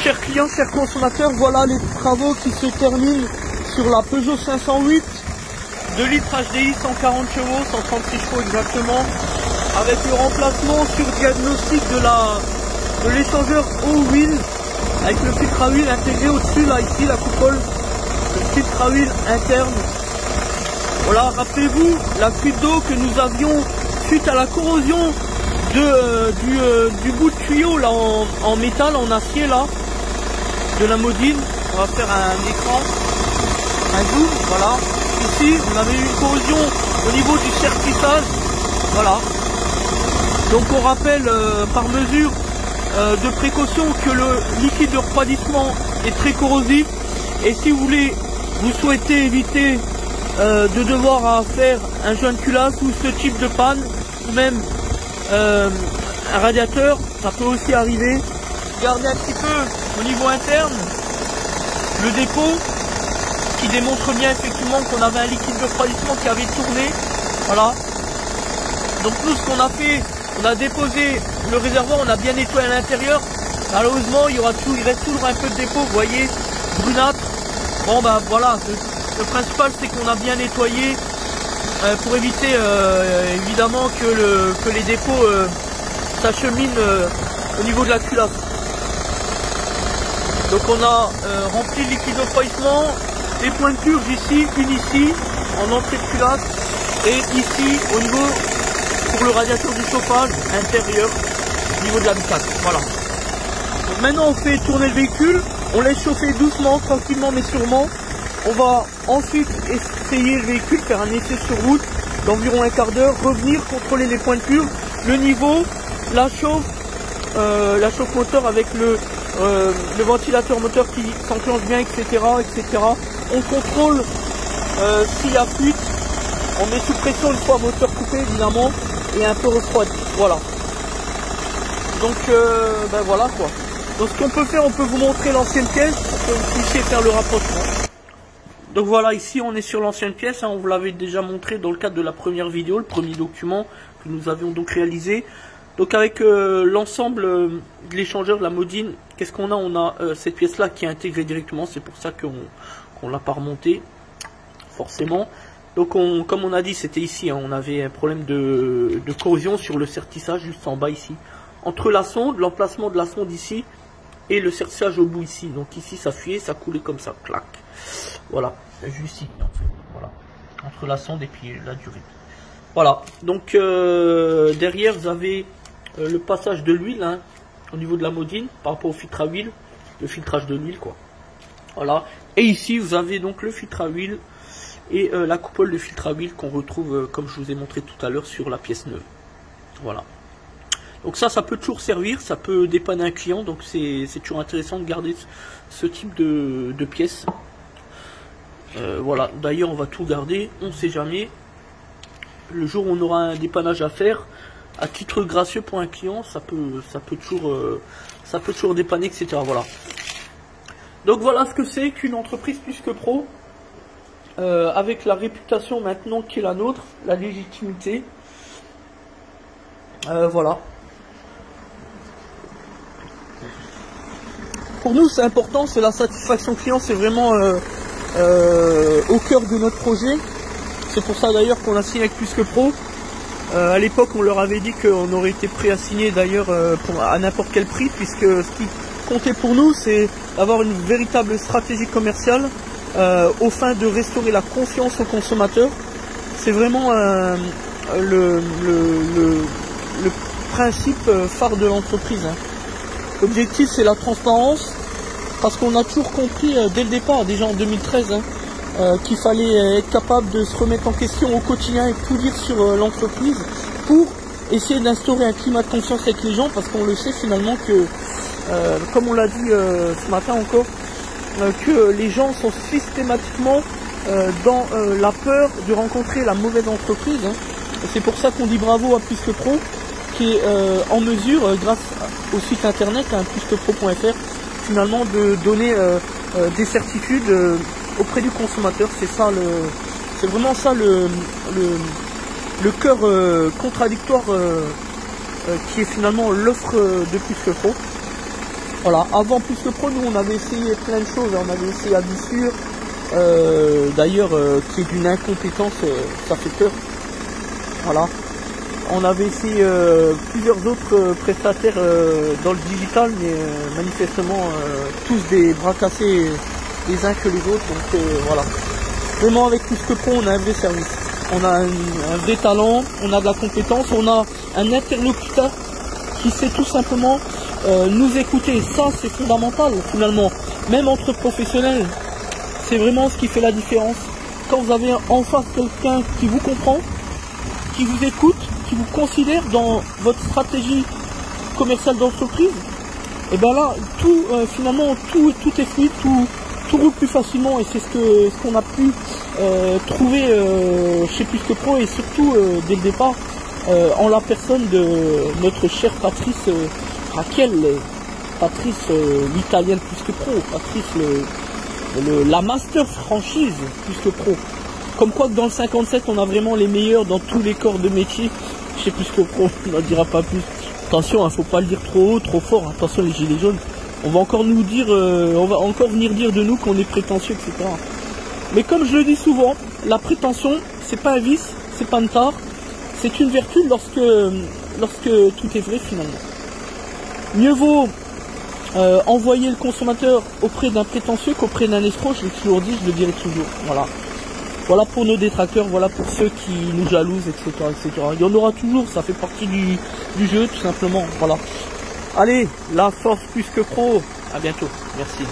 chers clients, chers consommateurs, voilà les travaux qui se terminent sur la Peugeot 508, 2 litres HDI, 140 chevaux, 136 chevaux exactement, avec le remplacement sur diagnostic de l'échangeur O-Wheel, avec le filtre à huile intégré au-dessus, là, ici, la coupole, le filtre à huile interne. Voilà, rappelez-vous la fuite d'eau que nous avions suite à la corrosion du bout de tuyau là en métal, en acier là, de la Modine. On va faire un écran, un zoom, voilà. Ici, on avait eu une corrosion au niveau du sertissage, voilà. Donc on rappelle par mesure de précaution que le liquide de refroidissement est très corrosif, et si vous souhaitez éviter de devoir faire un joint de culasse ou ce type de panne, ou même un radiateur, ça peut aussi arriver. Regardez un petit peu au niveau interne le dépôt qui démontre bien effectivement qu'on avait un liquide de refroidissement qui avait tourné, voilà. Donc nous, ce qu'on a fait, on a déposé le réservoir, on a bien nettoyé à l'intérieur. Malheureusement il reste toujours un peu de dépôt, vous voyez, brunâtre. Bon bah voilà, le principal c'est qu'on a bien nettoyé pour éviter évidemment que les dépôts s'acheminent au niveau de la culasse. Donc on a rempli le liquide de refroidissement, les points de purge ici, une ici en entrée de culasse, et ici au niveau pour le radiateur du chauffage intérieur au niveau de l'habitacle. Voilà. Donc maintenant on fait tourner le véhicule, on laisse chauffer doucement, tranquillement mais sûrement. On va ensuite essayer le véhicule, faire un essai sur route d'environ un quart d'heure, revenir, contrôler les points de purge, le niveau, la chauffe moteur avec le ventilateur moteur qui s'enclenche bien, etc., etc. On contrôle s'il y a fuite, on met sous pression une fois moteur coupé évidemment et un peu refroidi. Voilà. Donc ben voilà quoi. Donc ce qu'on peut faire, on peut vous montrer l'ancienne pièce pour que vous puissiez faire le rapprochement. Donc voilà, ici on est sur l'ancienne pièce, hein, on vous l'avait déjà montré dans le cadre de la première vidéo, le premier document que nous avions donc réalisé. Donc avec l'ensemble de l'échangeur de la Modine, qu'est-ce qu'on a? On a cette pièce là qui est intégrée directement, c'est pour ça qu'on ne l'a pas remontée, forcément. Donc comme on a dit, c'était ici, hein, on avait un problème de corrosion sur le sertissage juste en bas ici. Entre la sonde, l'emplacement de la sonde ici, et le sertissage au bout ici. Donc ici ça fuyait, ça coulait comme ça, clac. Voilà, juste ici en fait, voilà, entre la sonde et puis la durée. Voilà, donc derrière vous avez le passage de l'huile, hein, au niveau de la Modine par rapport au filtre à huile, le filtrage de l'huile quoi. Voilà, et ici vous avez donc le filtre à huile et la coupole de filtre à huile qu'on retrouve comme je vous ai montré tout à l'heure sur la pièce neuve. Voilà. Donc ça peut toujours servir, ça peut dépanner un client, donc c'est toujours intéressant de garder ce type de pièces. Voilà, d'ailleurs on va tout garder, on ne sait jamais. Le jour où on aura un dépannage à faire, à titre gracieux pour un client, ça peut toujours dépanner, etc. Voilà. Donc voilà ce que c'est qu'une entreprise plus que pro, avec la réputation maintenant qui est la nôtre, la légitimité. Voilà. Pour nous c'est important, c'est la satisfaction client, c'est vraiment au cœur de notre projet. C'est pour ça d'ailleurs qu'on a signé avec Plus que Pro. À l'époque on leur avait dit qu'on aurait été prêt à signer d'ailleurs à n'importe quel prix, puisque ce qui comptait pour nous c'est d'avoir une véritable stratégie commerciale au fin de restaurer la confiance aux consommateurs. C'est vraiment le principe phare de l'entreprise, hein. L'objectif c'est la transparence, parce qu'on a toujours compris dès le départ, déjà en 2013, hein, qu'il fallait être capable de se remettre en question au quotidien et tout dire sur l'entreprise pour essayer d'instaurer un climat de confiance avec les gens, parce qu'on le sait finalement que, comme on l'a dit ce matin encore, que les gens sont systématiquement dans la peur de rencontrer la mauvaise entreprise, hein. C'est pour ça qu'on dit bravo à Plus que Pro, qui est en mesure, grâce au site internet, hein, pluskepro.fr, finalement de donner des certitudes auprès du consommateur. C'est vraiment ça le cœur contradictoire qui est finalement l'offre de Plus que Pro. Voilà, avant Plus que Pro, nous on avait essayé plein de choses, on avait essayé Avissure, d'ailleurs qui est d'une incompétence, ça fait peur. Voilà. On avait essayé plusieurs autres prestataires dans le digital, mais manifestement tous des bras cassés les uns que les autres. Donc voilà. Vraiment avec Plus que Pro, on a un vrai service. On a un vrai talent, on a de la compétence, on a un interlocuteur qui sait tout simplement nous écouter. Ça c'est fondamental finalement. Même entre professionnels, c'est vraiment ce qui fait la différence. Quand vous avez en face quelqu'un qui vous comprend, qui vous écoute, qui vous considère dans votre stratégie commerciale d'entreprise, et bien là, tout finalement, tout est fluide, tout roule plus facilement, et c'est ce qu'on a pu trouver chez Plus que Pro, et surtout dès le départ, en la personne de notre chère Patrice Raquel, Patrice l'italienne Plus que Pro, Patrice la master franchise Plus que Pro. Comme quoi que dans le 57, on a vraiment les meilleurs dans tous les corps de métier chez Plus que Pro, on n'en dira pas plus. Attention, faut pas le dire trop haut, trop fort, attention les gilets jaunes. On va encore nous dire, on va encore venir dire de nous qu'on est prétentieux, etc. Mais comme je le dis souvent, la prétention, c'est pas un vice, c'est pas une tare, c'est une vertu lorsque tout est vrai finalement. Mieux vaut envoyer le consommateur auprès d'un prétentieux qu'auprès d'un escroc, je l'ai toujours dit, je le dirai toujours. Voilà. Voilà pour nos détracteurs, voilà pour ceux qui nous jalousent, etc., etc. Il y en aura toujours, ça fait partie du jeu, tout simplement. Voilà. Allez, la force Plus que Pro. À bientôt. Merci.